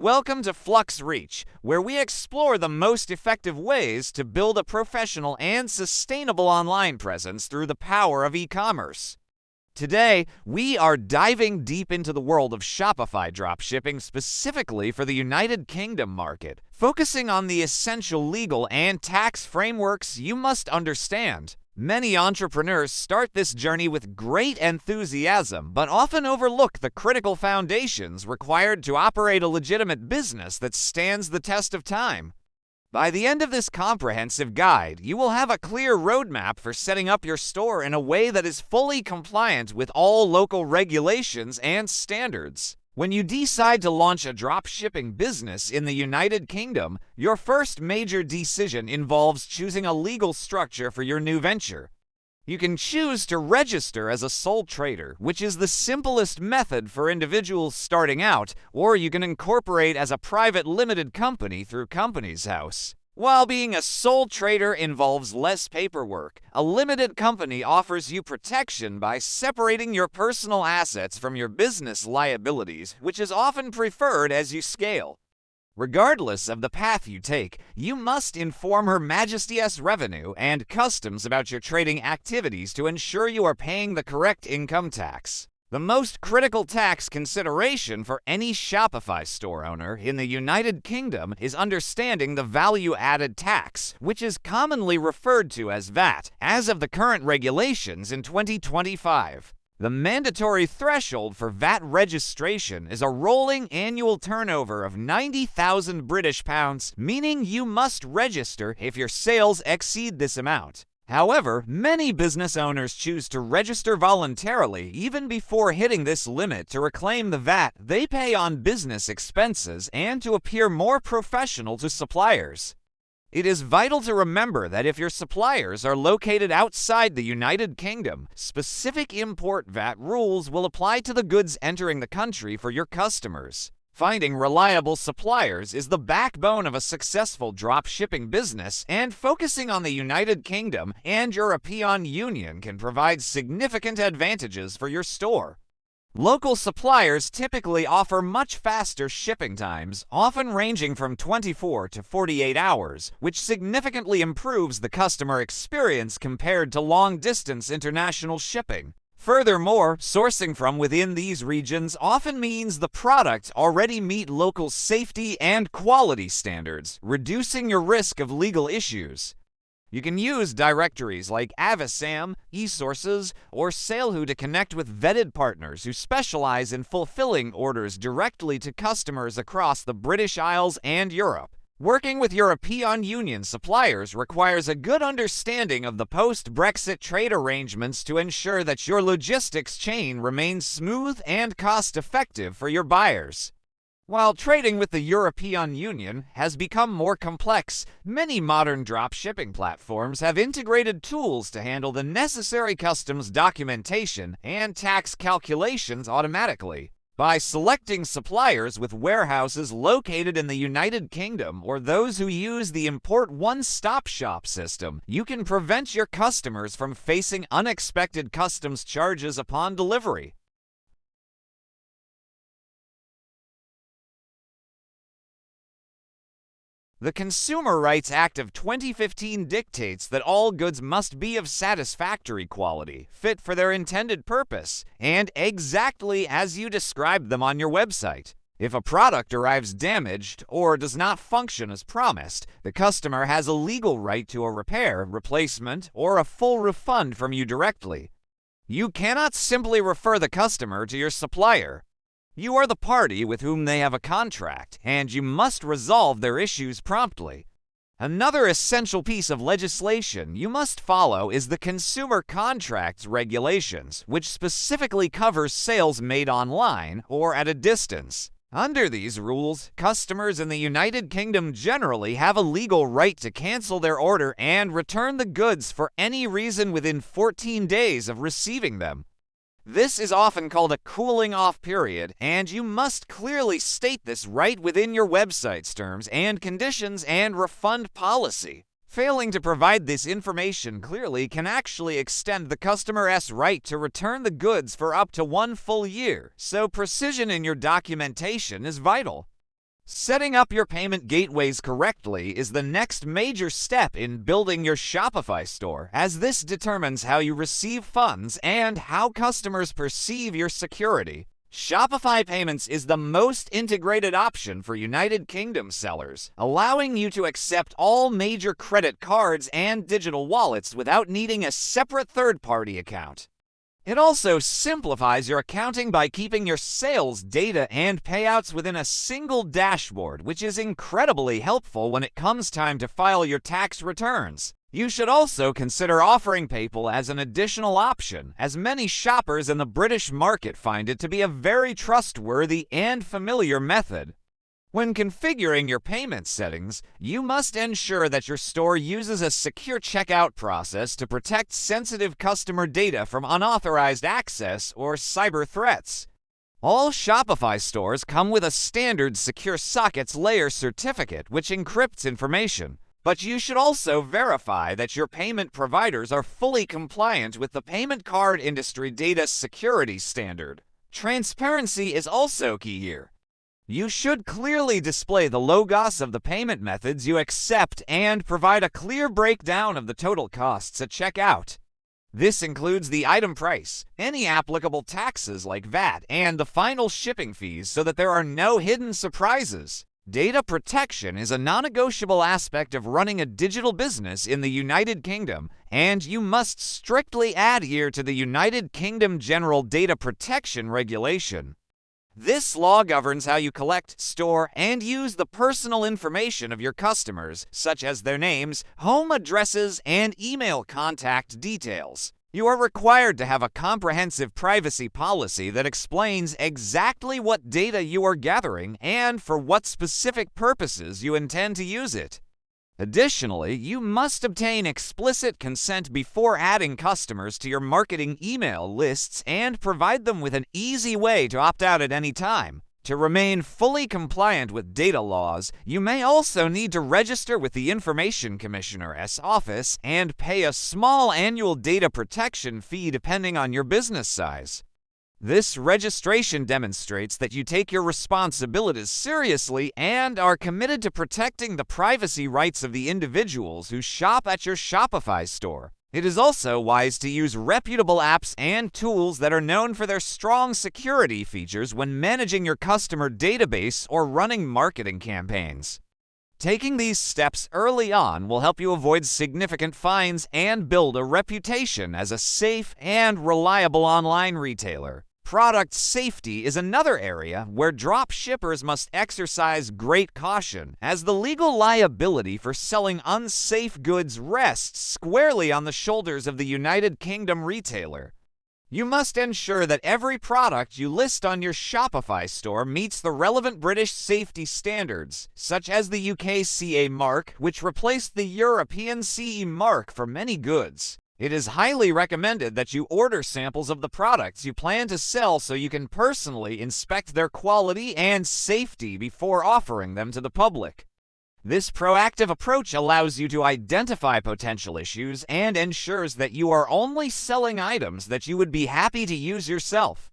Welcome to Flux Reach, where we explore the most effective ways to build a professional and sustainable online presence through the power of e-commerce. Today, we are diving deep into the world of Shopify dropshipping specifically for the United Kingdom market, focusing on the essential legal and tax frameworks you must understand. Many entrepreneurs start this journey with great enthusiasm, but often overlook the critical foundations required to operate a legitimate business that stands the test of time. By the end of this comprehensive guide, you will have a clear roadmap for setting up your store in a way that is fully compliant with all local regulations and standards. When you decide to launch a dropshipping business in the United Kingdom, your first major decision involves choosing a legal structure for your new venture. You can choose to register as a sole trader, which is the simplest method for individuals starting out, or you can incorporate as a private limited company through Companies House. While being a sole trader involves less paperwork, a limited company offers you protection by separating your personal assets from your business liabilities, which is often preferred as you scale. Regardless of the path you take, you must inform Her Majesty's Revenue and Customs about your trading activities to ensure you are paying the correct income tax. The most critical tax consideration for any Shopify store owner in the United Kingdom is understanding the value-added tax, which is commonly referred to as VAT, as of the current regulations in 2025. The mandatory threshold for VAT registration is a rolling annual turnover of £90,000, meaning you must register if your sales exceed this amount. However, many business owners choose to register voluntarily even before hitting this limit to reclaim the VAT they pay on business expenses and to appear more professional to suppliers. It is vital to remember that if your suppliers are located outside the United Kingdom, specific import VAT rules will apply to the goods entering the country for your customers. Finding reliable suppliers is the backbone of a successful dropshipping business, and focusing on the United Kingdom and European Union can provide significant advantages for your store. Local suppliers typically offer much faster shipping times, often ranging from 24 to 48 hours, which significantly improves the customer experience compared to long-distance international shipping. Furthermore, sourcing from within these regions often means the product already meet local safety and quality standards, reducing your risk of legal issues. You can use directories like Avisam, eSources, or Salewho to connect with vetted partners who specialize in fulfilling orders directly to customers across the British Isles and Europe. Working with European Union suppliers requires a good understanding of the post-Brexit trade arrangements to ensure that your logistics chain remains smooth and cost-effective for your buyers. While trading with the European Union has become more complex, many modern dropshipping platforms have integrated tools to handle the necessary customs documentation and tax calculations automatically. By selecting suppliers with warehouses located in the United Kingdom or those who use the Import One-Stop Shop system, you can prevent your customers from facing unexpected customs charges upon delivery. The Consumer Rights Act of 2015 dictates that all goods must be of satisfactory quality, fit for their intended purpose, and exactly as you described them on your website. If a product arrives damaged or does not function as promised, the customer has a legal right to a repair, replacement, or a full refund from you directly. You cannot simply refer the customer to your supplier. You are the party with whom they have a contract, and you must resolve their issues promptly. Another essential piece of legislation you must follow is the Consumer Contracts Regulations, which specifically covers sales made online or at a distance. Under these rules, customers in the United Kingdom generally have a legal right to cancel their order and return the goods for any reason within 14 days of receiving them. This is often called a cooling-off period, and you must clearly state this right within your website's terms and conditions and refund policy. Failing to provide this information clearly can actually extend the customer's right to return the goods for up to 1 full year, so precision in your documentation is vital. Setting up your payment gateways correctly is the next major step in building your Shopify store, as this determines how you receive funds and how customers perceive your security. Shopify Payments is the most integrated option for United Kingdom sellers, allowing you to accept all major credit cards and digital wallets without needing a separate third-party account. It also simplifies your accounting by keeping your sales data and payouts within a single dashboard, which is incredibly helpful when it comes time to file your tax returns. You should also consider offering PayPal as an additional option, as many shoppers in the British market find it to be a very trustworthy and familiar method. When configuring your payment settings, you must ensure that your store uses a secure checkout process to protect sensitive customer data from unauthorized access or cyber threats. All Shopify stores come with a standard Secure Sockets Layer certificate which encrypts information, but you should also verify that your payment providers are fully compliant with the Payment Card Industry Data Security Standard. Transparency is also key here. You should clearly display the logos of the payment methods you accept and provide a clear breakdown of the total costs at checkout. This includes the item price, any applicable taxes like VAT, and the final shipping fees so that there are no hidden surprises. Data protection is a non-negotiable aspect of running a digital business in the United Kingdom, and you must strictly adhere to the United Kingdom General Data Protection Regulation. This law governs how you collect, store, and use the personal information of your customers, such as their names, home addresses, and email contact details. You are required to have a comprehensive privacy policy that explains exactly what data you are gathering and for what specific purposes you intend to use it. Additionally, you must obtain explicit consent before adding customers to your marketing email lists and provide them with an easy way to opt out at any time. To remain fully compliant with data laws, you may also need to register with the Information Commissioner's office and pay a small annual data protection fee depending on your business size. This registration demonstrates that you take your responsibilities seriously and are committed to protecting the privacy rights of the individuals who shop at your Shopify store. It is also wise to use reputable apps and tools that are known for their strong security features when managing your customer database or running marketing campaigns. Taking these steps early on will help you avoid significant fines and build a reputation as a safe and reliable online retailer. Product safety is another area where drop shippers must exercise great caution, as the legal liability for selling unsafe goods rests squarely on the shoulders of the United Kingdom retailer. You must ensure that every product you list on your Shopify store meets the relevant British safety standards, such as the UK CE mark, which replaced the European CE mark for many goods. It is highly recommended that you order samples of the products you plan to sell so you can personally inspect their quality and safety before offering them to the public. This proactive approach allows you to identify potential issues and ensures that you are only selling items that you would be happy to use yourself.